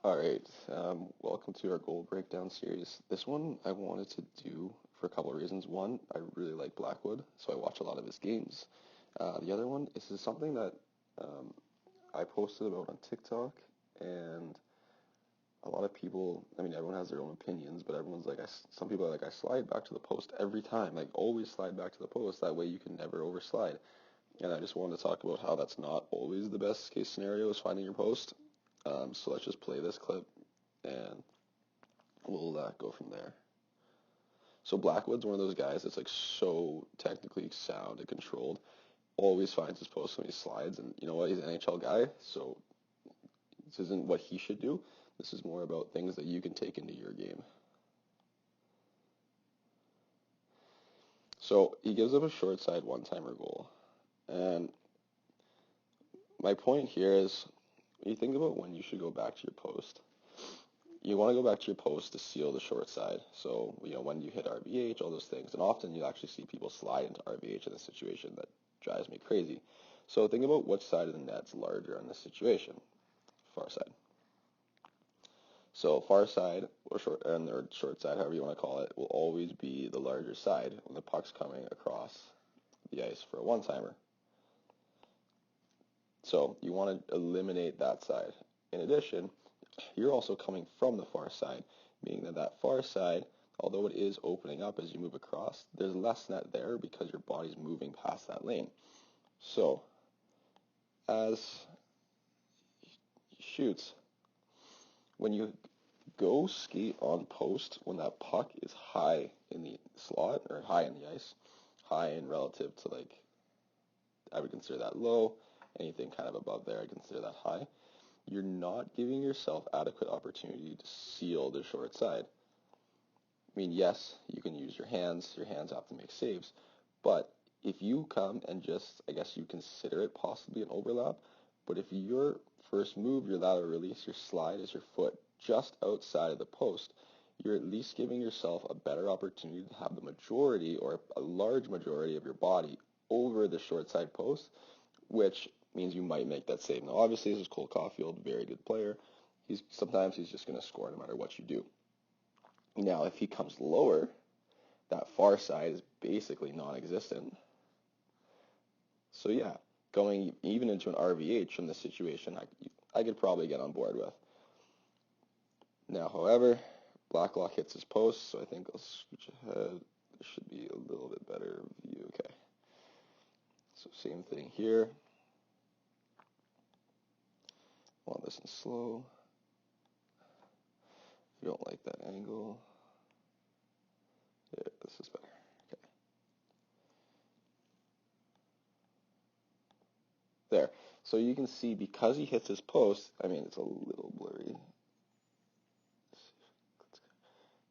All right, welcome to our goal breakdown series. This one I wanted to do for a couple of reasons. One, I really like Blackwood, so I watch a lot of his games. The other one is something that I posted about on TikTok, and a lot of people, I mean, everyone has their own opinions, but everyone's like, some people are like, I slide back to the post every time, like always slide back to the post. That way you can never overslide. And I just wanted to talk about how that's not always the best case scenario is finding your post. So let's just play this clip and we'll go from there. So Blackwood's one of those guys that's like so technically sound and controlled. Always finds his post when he slides, and you know what? He's an NHL guy, so this isn't what he should do. This is more about things that you can take into your game. So he gives up a short side one-timer goal. And my point here is, you think about when you should go back to your post. You want to go back to your post to seal the short side. So, when you hit RVH, all those things. And often you actually see people slide into RVH in this situation. That drives me crazy. So think about which side of the net's larger in this situation. Far side. So far side, or short side, however you want to call it, will always be the larger side when the puck's coming across the ice for a one-timer. So you want to eliminate that side. In addition, you're also coming from the far side, meaning that far side, although it is opening up as you move across, there's less net there because your body's moving past that lane. So as he shoots, when you go skate on post, when that puck is high in the slot or high in the ice, high in relative to I would consider that low. Anything kind of above there, I consider that high. You're not giving yourself adequate opportunity to seal the short side. I mean, yes, you can use your hands. Your hands have to make saves. But if you come and just, I guess you consider it possibly an overlap, but if your first move, your lateral release, your slide is your foot just outside of the post, you're at least giving yourself a better opportunity to have the majority or a large majority of your body over the short side post, which means you might make that save. Now, obviously, this is Caufield, very good player. Sometimes he's just going to score no matter what you do. Now, if he comes lower, that far side is basically non-existent. So yeah, going even into an RVH in this situation, I could probably get on board with. Now, however, Blacklock hits his post, so I think I'll switch ahead. There should be a little bit better view. Okay. So same thing here. I want this in slow. If you don't like that angle, yeah, this is better. Okay. There. So you can see because he hits his post, I mean, it's a little blurry.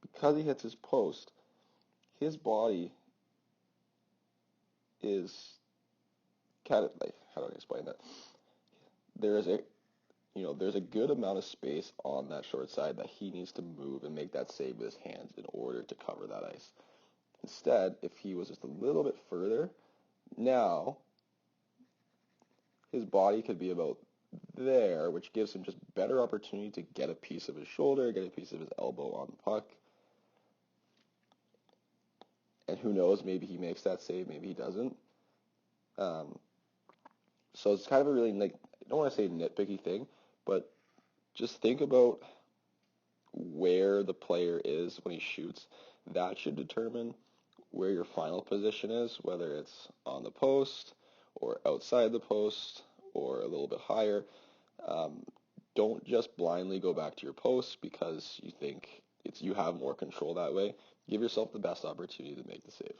Because he hits his post, his body is kind of how do I explain that? There's a good amount of space on that short side that he needs to move and make that save with his hands in order to cover that ice. Instead, if he was just a little bit further, now his body could be about there, which gives him just better opportunity to get a piece of his shoulder, get a piece of his elbow on the puck. And who knows, maybe he makes that save, maybe he doesn't. So it's kind of a really, I don't want to say nitpicky thing, but just think about where the player is when he shoots. That should determine where your final position is, whether it's on the post or outside the post or a little bit higher. Don't just blindly go back to your post because you think you have more control that way. Give yourself the best opportunity to make the save.